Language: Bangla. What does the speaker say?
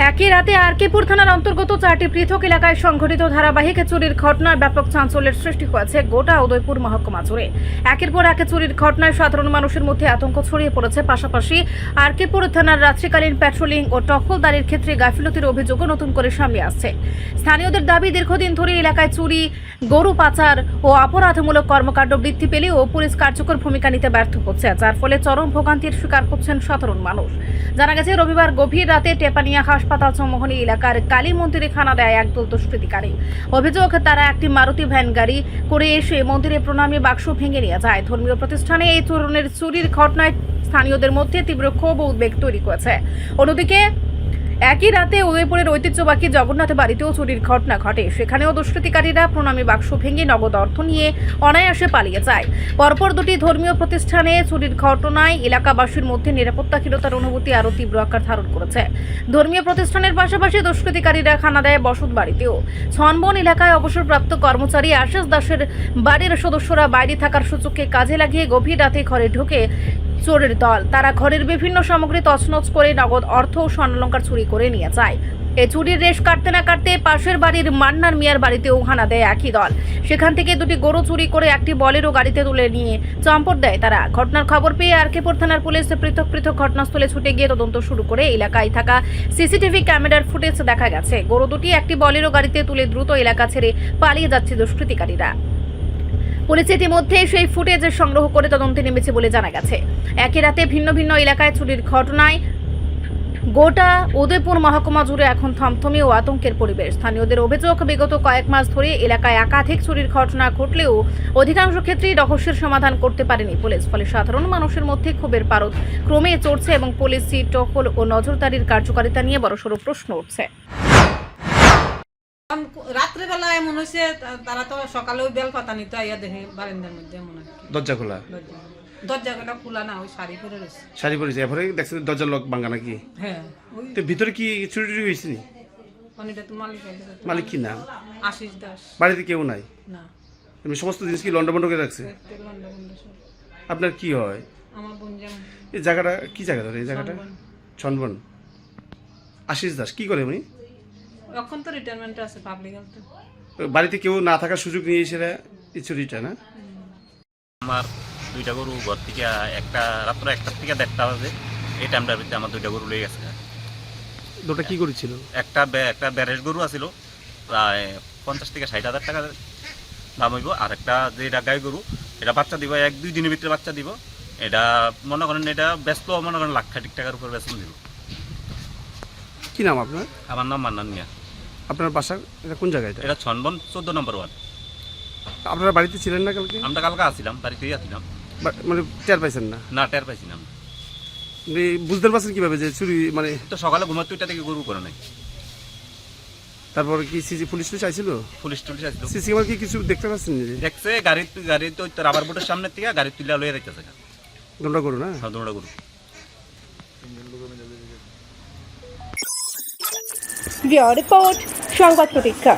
একই রাতে আরকেপুর থানার অন্তর্গত 4টি পৃথক এলাকায় সংঘটিত ধারাবাহিক চুরির ঘটনায় ব্যাপক চাঞ্চল্যের সৃষ্টি হয়েছে গোটা উদয়পুর মহকুমা জুড়ে। একের পর এক চুরির ঘটনায় সাধারণ মানুষের মধ্যে আতঙ্ক ছড়িয়ে পড়েছে। পাশাপাশি আরকেপুর থানার রাত্রিকালীন প্যাট্রোলিং ও টহলদারির ক্ষেত্রে গাফিলতির অভিযোগও নতুন করে সামনে আসছে। স্থানীয়দের দাবি, দীর্ঘদিন ধরে এলাকায় চুরি, গরু পাচার ও অপরাধমূলক কর্মকাণ্ড বৃদ্ধি পেলেও পুলিশ কার্যকর ভূমিকা নিতে ব্যর্থ হচ্ছে, যার ফলে চরম ভোগান্তির শিকার হচ্ছেন সাধারণ মানুষ। জানা গেছে, রবিবার গভীর রাতে টেপানিয়া হাসপাতাল চৌমোহনী এলাকার কালী মন্দিরে খানা দেয় একদল দুষ্কৃতিকারী। অভিযোগ, তারা একটি মারুতি ভ্যান গাড়ি করে এসে মন্দিরে প্রণামী বাক্স ভেঙে নিয়ে যায়। ধর্মীয় প্রতিষ্ঠানে এই ধরনের চুরির ঘটনায় স্থানীয়দের মধ্যে তীব্র ক্ষোভ ও উদ্বেগ তৈরি করেছে। অন্যদিকে একই রাতে উদয়পুরের ঐতিহ্যবাহী জগন্নাথ বাড়িতেও চুরির ঘটনা ঘটে। সেখানেও দুষ্কৃতিকারীরা প্রণামী বাক্স ভেঙে নগদ অর্থ নিয়ে অনায়াসে পালিয়ে যায়। পরপর দুটি ধর্মীয় প্রতিষ্ঠানে চুরির ঘটনায় এলাকাবাসীর মধ্যে নিরাপত্তাহীনতার অনুভূতি আরও তীব্র আকার ধারণ করেছে। ধর্মীয় প্রতিষ্ঠানের পাশাপাশি দুষ্কৃতিকারীরা খানা দেয় বসত বাড়িতেও। ছনবন এলাকায় অবসরপ্রাপ্ত কর্মচারী আশিস দাসের বাড়ির সদস্যরা বাইরে থাকার সুযোগকে কাজে লাগিয়ে গভীর রাতে ঘরে ঢুকে চোরের দল। তারা ঘরের বিভিন্ন সামগ্রী তছনছ করে নগদ অর্থ ও স্বর্ণালংকার চুরি করে নিয়ে যায়। এই চুরির রেশ কাটতে না কাটতে পাশের বাড়ির মান্নার মিয়ার বাড়িতেও হানা দেয় একই দল। সেখান থেকে দুটি গরু চুরি করে একটি বলেরো গাড়িতে তুলে নিয়ে চম্পট দেয় তারা। ঘটনার খবর পেয়ে আরকেপুর থানার পুলিশ পৃথক পৃথক ঘটনাস্থলে ছুটে গিয়ে তদন্ত শুরু করে। এলাকায় থাকা সিসিটিভি ক্যামেরার ফুটেজ দেখা গেছে, গরু দুটি একটি বলেরো গাড়িতে তুলে দ্রুত এলাকা ছেড়ে পালিয়ে যাচ্ছে দুষ্কৃতিকারীরা। পুলিশ ইতিমধ্যে সেই ফুটেজ সংগ্রহ করে তদন্তে নেমেছে বলে জানা গেছে। একই রাতে ভিন্ন ভিন্ন এলাকায় চুরির ঘটনায় গোটা উদয়পুর মহকুমা জুড়ে এখন থমথমে ও আতঙ্কের পরিবেশ। স্থানীয়দের অভিযোগ, বিগত কয়েক মাস ধরে এলাকায় একাধিক চুরির ঘটনা ঘটলেও অধিকাংশ ক্ষেত্রেই রহস্যের সমাধান করতে পারেনি পুলিশ। ফলে সাধারণ মানুষের মধ্যে ক্ষোভের পারদ ক্রমে চড়ছে এবং পুলিশি টহল ও নজরদারির কার্যকারিতা নিয়ে বড়সড় প্রশ্ন উঠছে। রাত্রেবেলায় মনে হচ্ছে তারা তো সকালেও বেল পাতা নিত, আইয়া দেখে বারান্দার মধ্যে মনে হয় দরজা খোলা, দরজাগুলো খোলা না, ওই শাড়ি পরে রয়েছে। শাড়ি পরেছে, এরপরে দেখছেন দরজার লক ভাঙা নাকি? হ্যাঁ, ওই তো ভিতরে কি চুরি টুরি হয়েছে নি? অনেকটা তো মালিক, মালিক কি নাম? আশিস দাস। বাড়িতে কেউ নাই? না, এমনি সমস্ত জিনিস কি লন্ডা বন্ড করে রাখছে? তেল গন্ডা গন্ডা সব। আপনার কি হয়? আমার বোন যেমন। এই জায়গাটা কি জায়গা ধরে? এই জায়গাটা ছনবন। ছনবন। আশিস দাস কি করে উনি? এখন তো রিটায়ারমেন্টে আছে পাবলিক হেলথে। বাড়িতে কেউ না থাকার সুযোগ নিয়ে এসে এই চুরিটা না? আমার দুইটা গরু ঘর থেকে একটা রাত্র 1টা থেকে 1:30 বাজে এই টাইমটার ভিতরে আমার দুইটা গরু লেগে গেছে। দুটা কি করেছিল? একটা ব্যারেজ গরু আছিল, প্রায় 50 থেকে 60 হাজার টাকা দাম হইব। আর একটা যেটা গাই গরু, এটা বাচ্চা দিব 1-2 দিনের ভিতরে বাচ্চা দিব। এটা মনে করেন এটা ব্যস্ত মনে করেন লাখ খাটিক টাকার উপর বেতন দিব। কি নাম আপনার? আমার নাম মান্নান মিয়া। আপনার বাসা এটা কোন জায়গায়? এটা ছনবন 14 নম্বর ওয়ার্ড। আপনারা বাড়িতে ছিলেন না কালকে? আমরা কালকে আসছিলাম, বাড়িতেই আসছিলাম। মানে টের পাইছেন না? না, টের পাইছিলাম। বুঝতে পারছেন কিভাবে যে চুরি? মানে তো সকালে ঘুমার 2টা থেকে গরু করে নাই। তারপর কি সিসি পুলিশ টুলিশ আইছিল? পুলিশ টুলিশ আসছিল, সিসি ক্যামেরা কি কিছু দেখতে পাচ্ছেন? দেখছে গাড়ি তো রাবার বোটের সামনের থেকে গাড়ি তুলে লয়ে রেখেছে। দোনটা করো না? সাধারণ গরু। রিপোর্ট সংবাদ প্রতীক্ষা।